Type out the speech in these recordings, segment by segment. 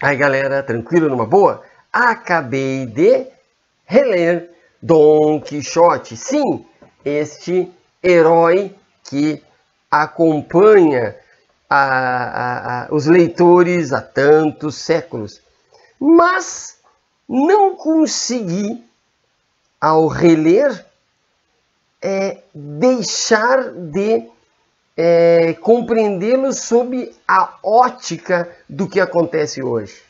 Aí galera, tranquilo, numa boa? Acabei de reler Dom Quixote. Sim, este herói que acompanha os leitores há tantos séculos. Mas não consegui, ao reler, deixar de compreendê-lo sob a ótica do que acontece hoje.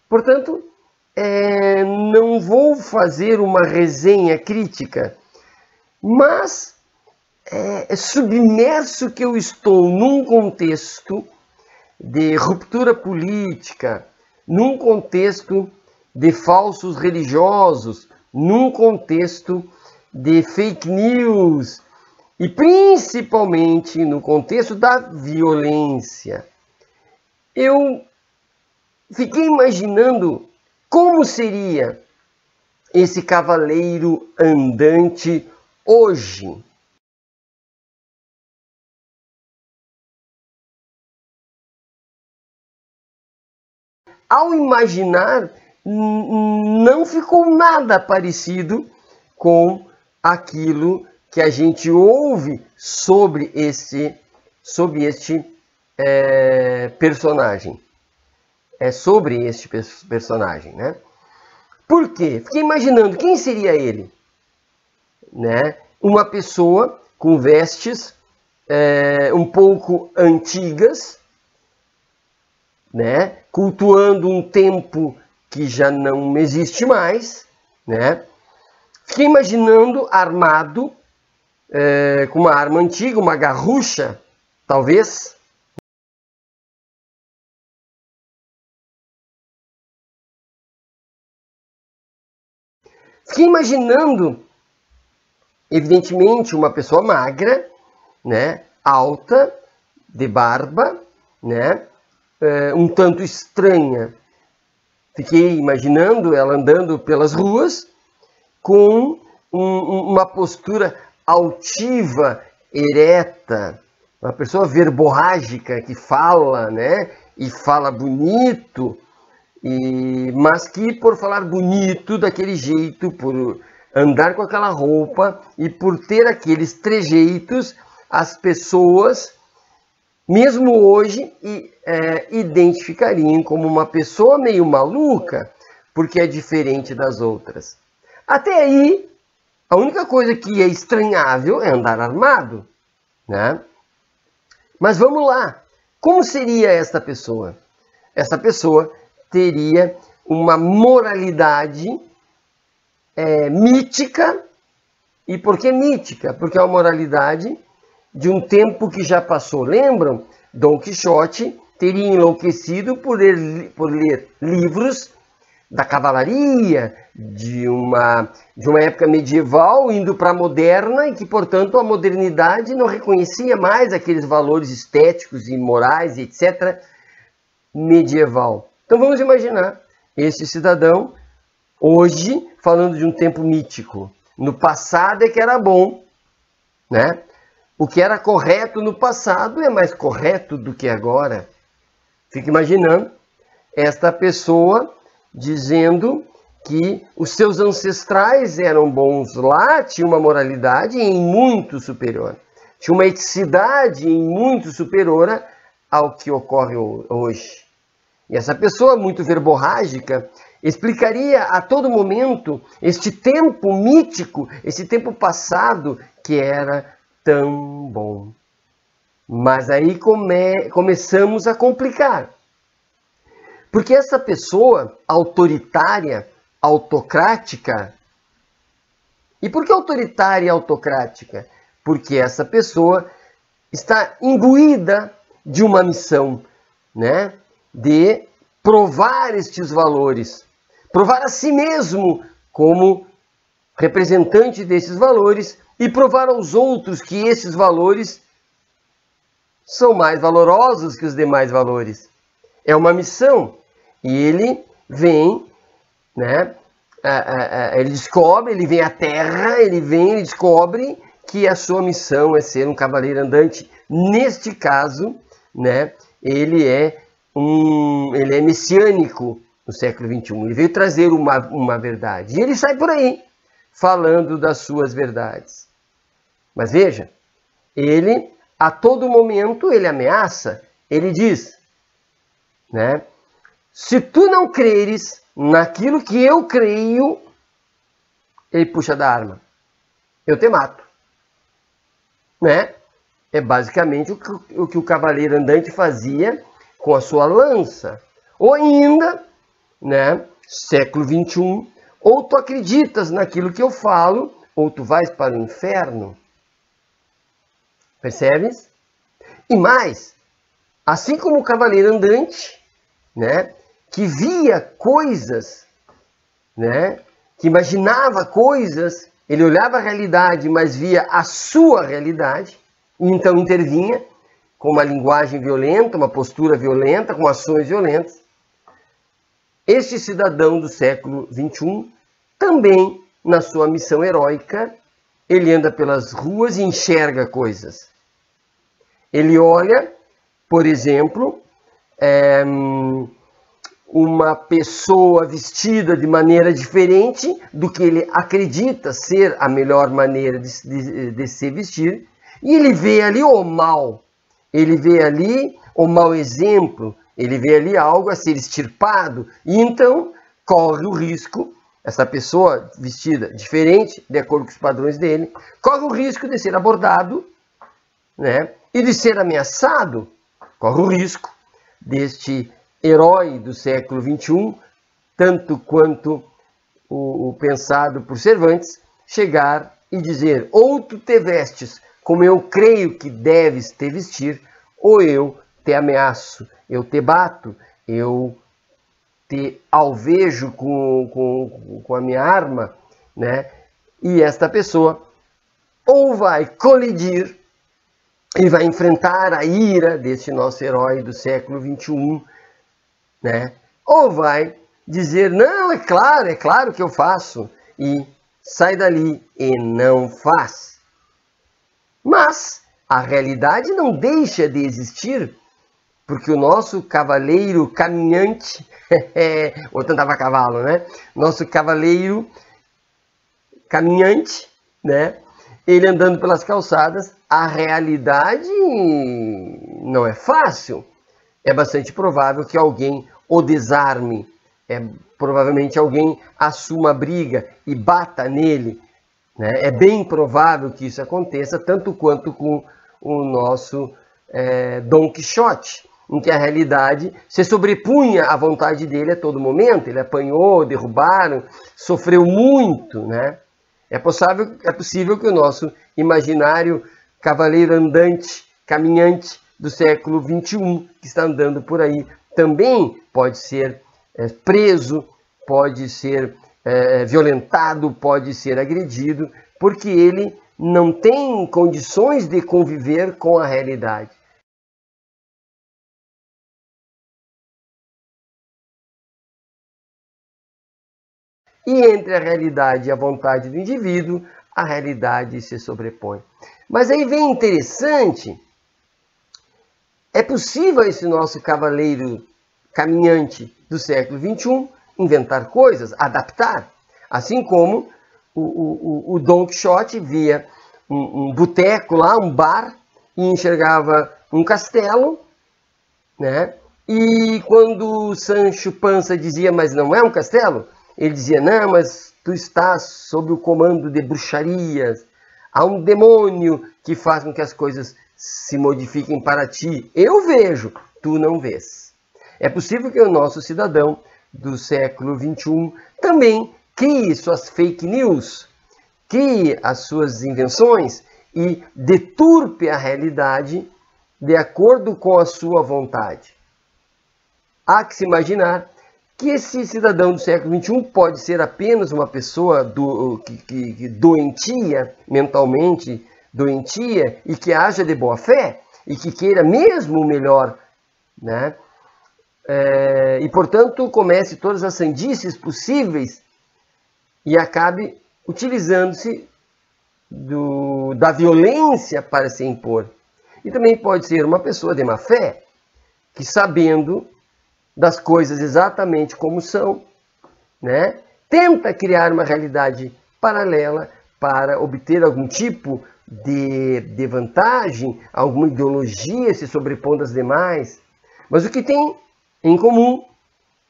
Portanto, não vou fazer uma resenha crítica, mas submerso que eu estou num contexto de ruptura política, num contexto de falsos religiosos, num contexto de fake news, e principalmente no contexto da violência. Eu fiquei imaginando como seria esse cavaleiro andante hoje. Ao imaginar, não ficou nada parecido com aquilo que a gente ouve sobre este personagem. É sobre este personagem, né? Por quê? Fiquei imaginando quem seria ele, né? Uma pessoa com vestes um pouco antigas, né? Cultuando um tempo que já não existe mais, né? Fiquei imaginando armado, com uma arma antiga, uma garrucha, talvez. Fiquei imaginando, evidentemente, uma pessoa magra, né, alta, de barba, né, um tanto estranha. Fiquei imaginando ela andando pelas ruas com uma postura altiva, ereta, uma pessoa verborrágica que fala, né, e fala bonito, mas que por falar bonito daquele jeito, por andar com aquela roupa e por ter aqueles trejeitos, as pessoas, mesmo hoje, identificariam como uma pessoa meio maluca, porque é diferente das outras. Até aí, a única coisa que é estranhável é andar armado, né? Mas vamos lá. Como seria esta pessoa? Essa pessoa teria uma moralidade mítica. E por que mítica? Porque é uma moralidade de um tempo que já passou. Lembram? Dom Quixote teria enlouquecido por ler livros da cavalaria, de uma época medieval indo para a moderna, e que, portanto, a modernidade não reconhecia mais aqueles valores estéticos e morais, etc., medieval. Então vamos imaginar esse cidadão hoje falando de um tempo mítico. No passado é que era bom, né? O que era correto no passado é mais correto do que agora. Fica imaginando esta pessoa dizendo que os seus ancestrais eram bons lá, tinha uma moralidade em muito superior. Tinha uma eticidade em muito superior ao que ocorre hoje. E essa pessoa muito verborrágica explicaria a todo momento este tempo mítico, esse tempo passado que era tão bom. Mas aí começamos a complicar. Porque essa pessoa autoritária, autocrática... E por que autoritária e autocrática? Porque essa pessoa está imbuída de uma missão, né? De provar estes valores, provar a si mesmo como representante desses valores e provar aos outros que esses valores são mais valorosos que os demais valores. É uma missão. E ele vem, né? Ele descobre, ele vem à Terra, ele descobre que a sua missão é ser um cavaleiro andante. Neste caso, né? Ele é ele é messiânico no século XXI. Ele veio trazer uma verdade. E ele sai por aí falando das suas verdades. Mas veja, ele, a todo momento, ele ameaça, ele diz, né? Se tu não creres naquilo que eu creio, ele puxa da arma. Eu te mato. Né? É basicamente o que o cavaleiro andante fazia com a sua lança. Ou ainda, né, século XXI, ou tu acreditas naquilo que eu falo, ou tu vais para o inferno. Percebes? E mais, assim como o cavaleiro andante, né, que via coisas, né, que imaginava coisas, ele olhava a realidade, mas via a sua realidade, e então intervinha com uma linguagem violenta, uma postura violenta, com ações violentas. Este cidadão do século XXI, também na sua missão heróica, ele anda pelas ruas e enxerga coisas. Ele olha, por exemplo, uma pessoa vestida de maneira diferente do que ele acredita ser a melhor maneira de se vestir, e ele vê ali o mal, ele vê ali o mau exemplo, ele vê ali algo a ser extirpado, e então corre o risco, essa pessoa vestida diferente, de acordo com os padrões dele, corre o risco de ser abordado, né, e de ser ameaçado, corre o risco deste herói do século XXI, tanto quanto o pensado por Cervantes, chegar e dizer: ou tu te vestes como eu creio que deves te vestir, ou eu te ameaço, eu te bato, eu te alvejo com a minha arma, né? E esta pessoa ou vai colidir e vai enfrentar a ira desse nosso herói do século XXI, né? Ou vai dizer: não, é claro que eu faço, e sai dali e não faz. Mas a realidade não deixa de existir, porque o nosso cavaleiro caminhante, outro andava a cavalo, né? Nosso cavaleiro caminhante, né? Ele andando pelas calçadas, a realidade não é fácil. É bastante provável que alguém o desarme, provavelmente alguém assuma a briga e bata nele, né? É bem provável que isso aconteça, tanto quanto com o nosso Dom Quixote, em que a realidade se sobrepunha à vontade dele a todo momento. Ele apanhou, derrubaram, sofreu muito, né? É possível que o nosso imaginário cavaleiro andante, caminhante do século XXI, que está andando por aí, também pode ser preso, pode ser violentado, pode ser agredido, porque ele não tem condições de conviver com a realidade. E entre a realidade e a vontade do indivíduo, a realidade se sobrepõe. Mas aí vem interessante, é possível esse nosso cavaleiro caminhante do século XXI inventar coisas, adaptar, assim como o Dom Quixote via um boteco lá, um bar, e enxergava um castelo, né? E quando o Sancho Panza dizia: mas não é um castelo? Ele dizia: não, mas tu estás sob o comando de bruxarias. Há um demônio que faz com que as coisas se modifiquem para ti. Eu vejo, tu não vês. É possível que o nosso cidadão do século XXI também crie suas fake news, crie as suas invenções e deturpe a realidade de acordo com a sua vontade. Há que se imaginar que esse cidadão do século XXI pode ser apenas uma pessoa doentia, mentalmente doentia, e que haja de boa fé, e que queira mesmo o melhor, né? E, portanto, comece todas as sandices possíveis e acabe utilizando-se da violência para se impor. E também pode ser uma pessoa de má fé, que sabendo das coisas exatamente como são, né? Tenta criar uma realidade paralela para obter algum tipo de vantagem, alguma ideologia se sobrepondo às demais. Mas o que tem em comum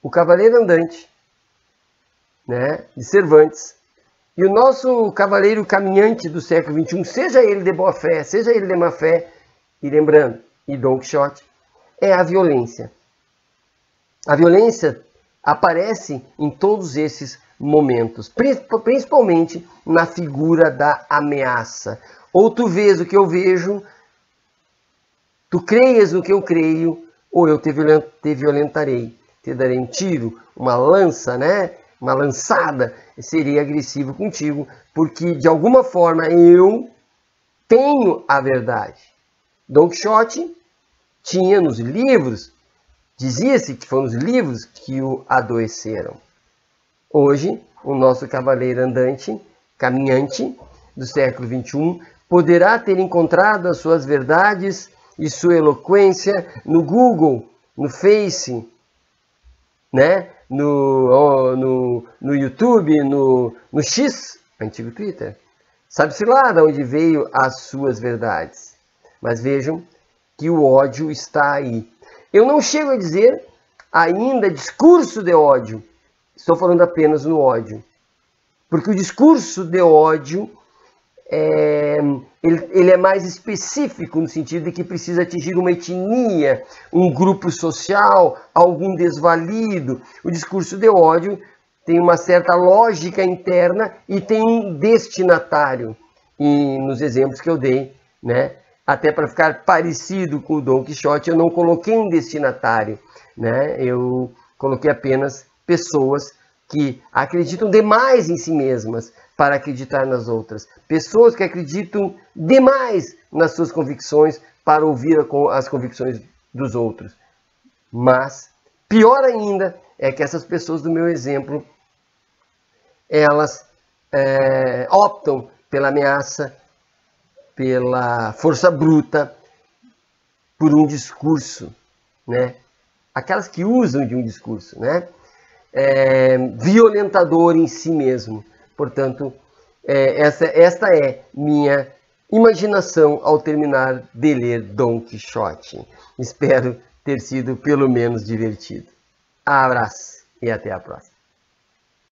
o Cavaleiro Andante, né, de Cervantes, e o nosso Cavaleiro Caminhante do século XXI, seja ele de boa fé, seja ele de má fé, e lembrando, e Dom Quixote, é a violência. A violência aparece em todos esses momentos, principalmente na figura da ameaça. Ou tu vês o que eu vejo, tu creias no que eu creio, ou eu te violentarei. Te darei um tiro, uma lança, né? Uma lançada, seria agressivo contigo, porque de alguma forma eu tenho a verdade. Dom Quixote tinha nos livros, dizia-se que foram os livros que o adoeceram. Hoje, o nosso cavaleiro andante, caminhante do século XXI, poderá ter encontrado as suas verdades e sua eloquência no Google, no Face, né? no YouTube, no X, antigo Twitter. Sabe-se lá de onde veio as suas verdades. Mas vejam que o ódio está aí. Eu não chego a dizer ainda discurso de ódio. Estou falando apenas no ódio. Porque o discurso de ódio ele é mais específico no sentido de que precisa atingir uma etnia, um grupo social, algum desvalido. O discurso de ódio tem uma certa lógica interna e tem um destinatário. E nos exemplos que eu dei, né, até para ficar parecido com o Dom Quixote, eu não coloquei um destinatário, né? Eu coloquei apenas pessoas que acreditam demais em si mesmas para acreditar nas outras. Pessoas que acreditam demais nas suas convicções para ouvir as convicções dos outros. Mas, pior ainda, é que essas pessoas do meu exemplo, elas optam pela ameaça, pela força bruta, por um discurso, né? Aquelas que usam de um discurso, né? Violentador em si mesmo. Portanto, esta é minha imaginação ao terminar de ler Dom Quixote. Espero ter sido pelo menos divertido. Abraço e até a próxima.